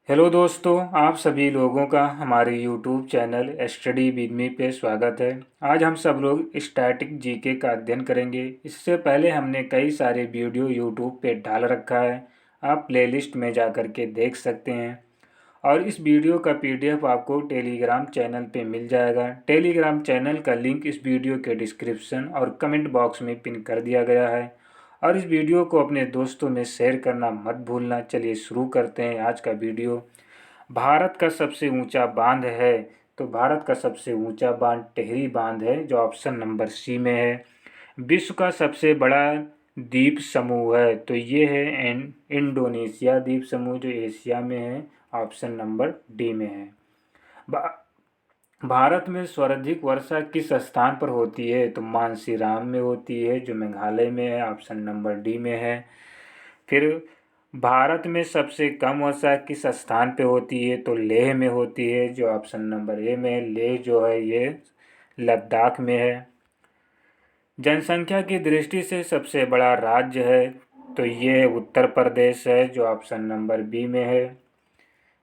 Hello दोस्तों, आप सभी लोगों का हमारे YouTube channel study with me पे स्वागत है। आज हम सब लोग स्टैटिक जीके का अध्ययन करेंगे। इससे पहले हमने कई सारे वीडियो यूट्यूब पे डाल रखा है, आप प्लेलिस्ट में जा कर के देख सकते हैं। और इस वीडियो का पीडीएफ आपको टेलीग्राम चैनल पे मिल जाएगा। टेलीग्राम चैनल का लिंक इस वीडियो के डिस्क्रिप्शन और कमेंट बॉक्स में पिन कर दिया गया है। और इस वीडियो को अपने दोस्तों में शेयर करना मत भूलना। चलिए शुरू करते हैं आज का वीडियो। भारत का सबसे ऊंचा बांध है, तो भारत का सबसे ऊंचा बांध टिहरी बांध है, जो ऑप्शन नंबर सी में है। विश्व का सबसे बड़ा द्वीप समूह है, तो ये है इंडोनेशिया द्वीप समूह, जो एशिया में है, ऑप्शन नंबर डी में है। भारत में सर्वाधिक वर्षा किस स्थान पर होती है, तो मानसीराम में होती है, जो मेघालय में है, ऑप्शन नंबर डी में है। फिर भारत में सबसे कम वर्षा किस स्थान पे होती है, तो लेह में होती है, जो ऑप्शन नंबर ए में है। लेह जो है ये लद्दाख में है। जनसंख्या की दृष्टि से सबसे बड़ा राज्य है, तो ये उत्तर प्रदेश है, जो ऑप्शन नंबर बी में है।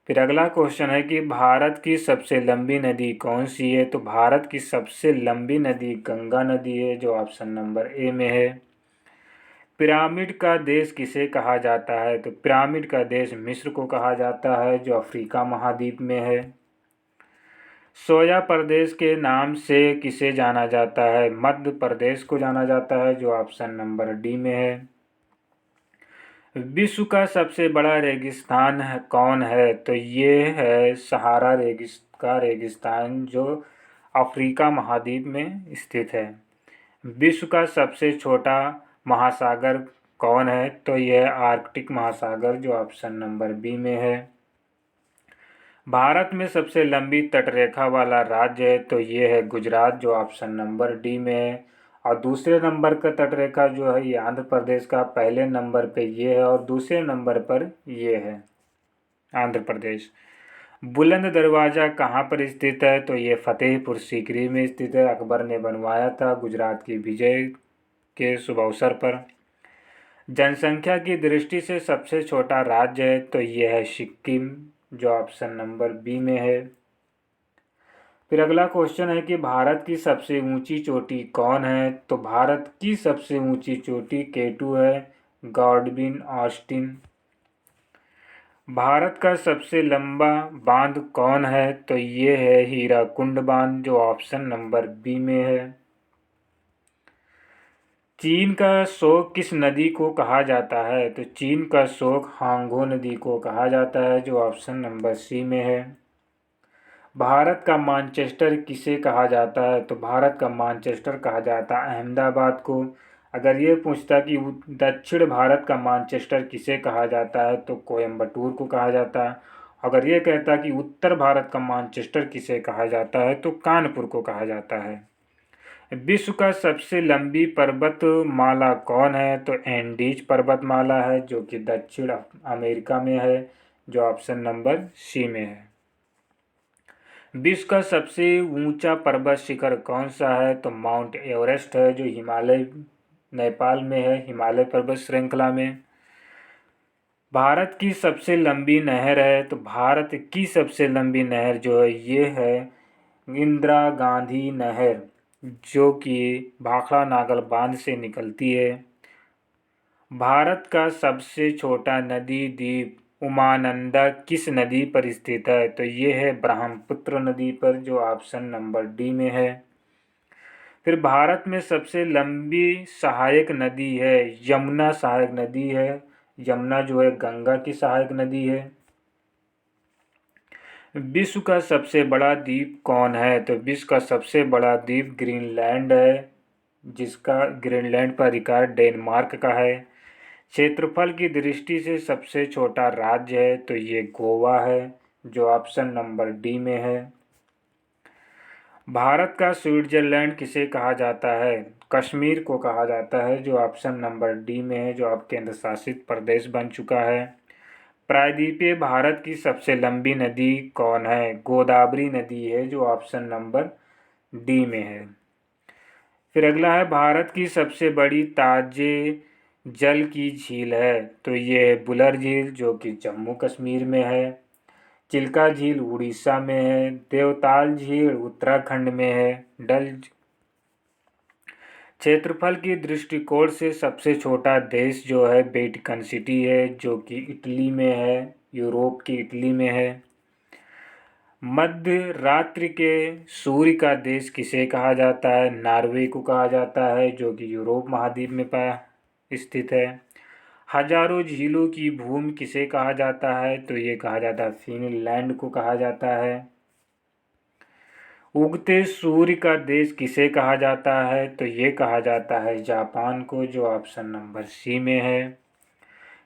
फिर अगला क्वेश्चन है कि भारत की सबसे लंबी नदी कौन सी है, तो भारत की सबसे लंबी नदी गंगा नदी है, जो ऑप्शन नंबर ए में है। पिरामिड का देश किसे कहा जाता है, तो पिरामिड का देश मिस्र को कहा जाता है, जो अफ्रीका महाद्वीप में है। सोया प्रदेश के नाम से किसे जाना जाता है, मध्य प्रदेश को जाना जाता है, जो ऑप्शन नंबर डी में है। विश्व का सबसे बड़ा रेगिस्तान है कौन है, तो ये है सहारा रेगिस्तान, जो अफ्रीका महाद्वीप में स्थित है। विश्व का सबसे छोटा महासागर कौन है, तो यह आर्कटिक महासागर, जो ऑप्शन नंबर बी में है। भारत में सबसे लंबी तटरेखा वाला राज्य है, तो ये है गुजरात, जो ऑप्शन नंबर डी में है। और दूसरे नंबर का तटरेखा जो है ये आंध्र प्रदेश का, पहले नंबर पे ये है और दूसरे नंबर पर ये है आंध्र प्रदेश। बुलंद दरवाज़ा कहाँ पर स्थित है, तो ये फतेहपुर सीकरी में स्थित है। अकबर ने बनवाया था गुजरात की विजय के शुभ अवसर पर। जनसंख्या की दृष्टि से सबसे छोटा राज्य है, तो यह है सिक्किम, जो ऑप्शन नंबर बी में है। फिर अगला क्वेश्चन है कि भारत की सबसे ऊंची चोटी कौन है, तो भारत की सबसे ऊंची चोटी केटू है, गॉडविन ऑस्टिन। भारत का सबसे लंबा बांध कौन है, तो ये है हीराकुंड बांध, जो ऑप्शन नंबर बी में है। चीन का शोक किस नदी को कहा जाता है, तो चीन का शोक हांगो नदी को कहा जाता है, जो ऑप्शन नंबर सी में है। भारत का मानचेस्टर किसे कहा जाता है, तो भारत का मानचेस्टर कहा जाता है अहमदाबाद को। अगर ये पूछता कि दक्षिण भारत का मानचेस्टर किसे कहा जाता है, तो कोयम्बटूर को कहा जाता है। अगर ये कहता कि उत्तर भारत का मानचेस्टर किसे कहा जाता है, तो कानपुर को कहा जाता है। विश्व का सबसे लंबी पर्वतमाला कौन है, तो एंडीज पर्वतमाला है, जो कि दक्षिण अमेरिका में है, जो ऑप्शन नंबर सी में है। विश्व का सबसे ऊंचा पर्वत शिखर कौन सा है, तो माउंट एवरेस्ट है, जो नेपाल में है, हिमालय पर्वत श्रृंखला में। भारत की सबसे लंबी नहर है, तो भारत की सबसे लंबी नहर जो है ये है इंदिरा गांधी नहर, जो कि भाखड़ा नागल बांध से निकलती है। भारत का सबसे छोटा नदी द्वीप उमानंदा किस नदी पर स्थित है, तो ये है ब्रह्मपुत्र नदी पर, जो ऑप्शन नंबर डी में है। फिर भारत में सबसे लंबी सहायक नदी है यमुना सहायक नदी है। यमुना जो है गंगा की सहायक नदी है। विश्व का सबसे बड़ा द्वीप कौन है, तो विश्व का सबसे बड़ा द्वीप ग्रीनलैंड है, जिसका ग्रीनलैंड पर अधिकार डेनमार्क का है। क्षेत्रफल की दृष्टि से सबसे छोटा राज्य है, तो ये गोवा है, जो ऑप्शन नंबर डी में है। भारत का स्विट्जरलैंड किसे कहा जाता है, कश्मीर को कहा जाता है, जो ऑप्शन नंबर डी में है, जो अब केंद्र शासित प्रदेश बन चुका है। प्रायद्वीपीय भारत की सबसे लंबी नदी कौन है, गोदावरी नदी है, जो ऑप्शन नंबर डी में है। फिर अगला है भारत की सबसे बड़ी ताजे जल की झील है, तो ये है बुलर झील, जो कि जम्मू कश्मीर में है। चिल्का झील उड़ीसा में है। देवताल झील उत्तराखंड में है। डल क्षेत्रफल की दृष्टिकोण से सबसे छोटा देश जो है वेटिकन सिटी है, जो कि इटली में है, यूरोप की इटली में है। मध्य रात्रि के सूर्य का देश किसे कहा जाता है? नॉर्वे को कहा जाता है, जो कि यूरोप महाद्वीप में स्थित है। हजारों झीलों की भूमि किसे कहा जाता है? तो ये कहा जाता है फिनलैंड को कहा जाता है। उगते सूर्य का देश किसे कहा जाता है? तो ये कहा जाता है जापान को, जो ऑप्शन नंबर सी में है।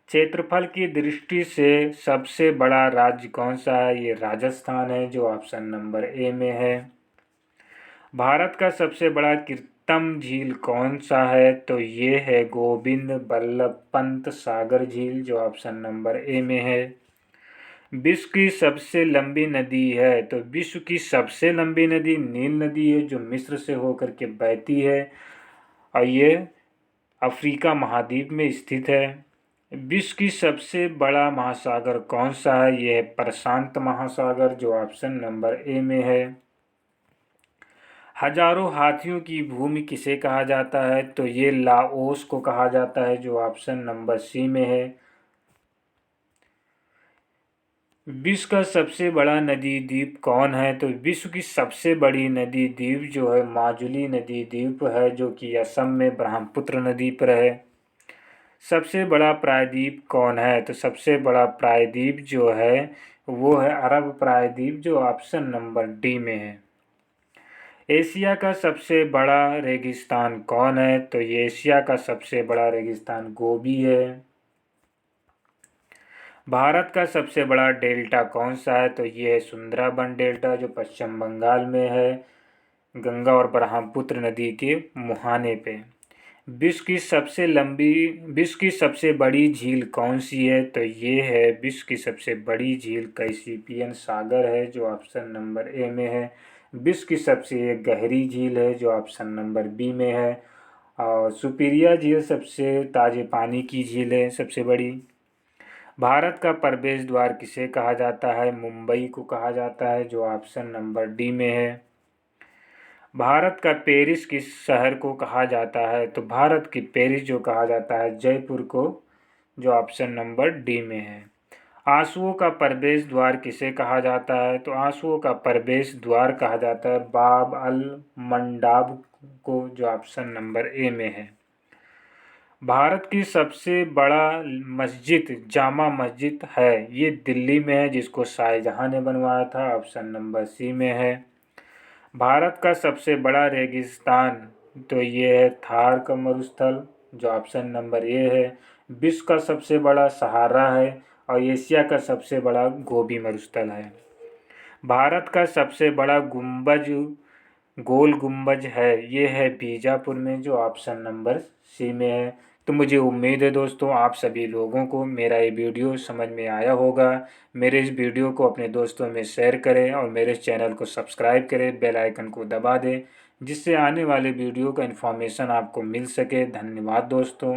क्षेत्रफल की दृष्टि से सबसे बड़ा राज्य कौन सा है? ये राजस्थान है, जो ऑप्शन नंबर ए में है। भारत का सबसे बड़ा कृत्रिम झील कौन सा है? तो ये है गोविंद बल्लभ पंत सागर झील, जो ऑप्शन नंबर ए में है। विश्व की सबसे लंबी नदी है? तो विश्व की सबसे लंबी नदी नील नदी है, जो मिस्र से होकर के बहती है और ये अफ्रीका महाद्वीप में स्थित है। विश्व की सबसे बड़ा महासागर कौन सा है? यह है प्रशांत महासागर, जो ऑप्शन नंबर ए में है। हजारों हाथियों की भूमि किसे कहा जाता है? तो ये लाओस को कहा जाता है, जो ऑप्शन नंबर सी में है। विश्व का सबसे बड़ा नदी द्वीप कौन है? तो विश्व की सबसे बड़ी नदी द्वीप जो है माजुली नदी द्वीप है, जो कि असम में ब्रह्मपुत्र नदी पर है। सबसे बड़ा प्रायद्वीप कौन है? तो सबसे बड़ा प्रायद्वीप जो है वो है अरब प्रायद्वीप, जो ऑप्शन नंबर डी में है। एशिया का सबसे बड़ा रेगिस्तान कौन है? तो ये एशिया का सबसे बड़ा रेगिस्तान गोबी है। भारत का सबसे बड़ा डेल्टा कौन सा है? तो ये है सुंदरबन डेल्टा, जो पश्चिम बंगाल में है, गंगा और ब्रह्मपुत्र नदी के मुहाने पे। विश्व की सबसे बड़ी झील कौन सी है? तो ये है विश्व की सबसे बड़ी झील कैस्पियन सागर है, जो ऑप्शन नंबर ए में है। विश्व की सबसे गहरी झील है, जो ऑप्शन नंबर बी में है। और सुपीरिया झील सबसे ताजे पानी की झील है, सबसे बड़ी। भारत का प्रवेश द्वार किसे कहा जाता है? मुंबई को कहा जाता है, जो ऑप्शन नंबर डी में है। भारत का पेरिस किस शहर को कहा जाता है? तो भारत की पेरिस जो कहा जाता है जयपुर को, जो ऑप्शन नंबर डी में है। आंसुओं का प्रवेश द्वार किसे कहा जाता है? तो आंसुओं का प्रवेश द्वार कहा जाता है बाब अल मंडाब को, जो ऑप्शन नंबर ए में है। भारत की सबसे बड़ा मस्जिद जामा मस्जिद है, ये दिल्ली में है, जिसको शाहजहां ने बनवाया था, ऑप्शन नंबर सी में है। भारत का सबसे बड़ा रेगिस्तान तो ये है थार का मरुस्थल, जो ऑप्शन नंबर ए है। विश्व का सबसे बड़ा सहारा है और एशिया का सबसे बड़ा गोबी मरुस्थल है। भारत का सबसे बड़ा गुंबज गोल गुंबज है, ये है बीजापुर में, जो ऑप्शन नंबर सी में है। तो मुझे उम्मीद है दोस्तों आप सभी लोगों को मेरा ये वीडियो समझ में आया होगा। मेरे इस वीडियो को अपने दोस्तों में शेयर करें और मेरे इस चैनल को सब्सक्राइब करें, बेल आइकन को दबा दें, जिससे आने वाले वीडियो का इन्फॉर्मेशन आपको मिल सके। धन्यवाद दोस्तों।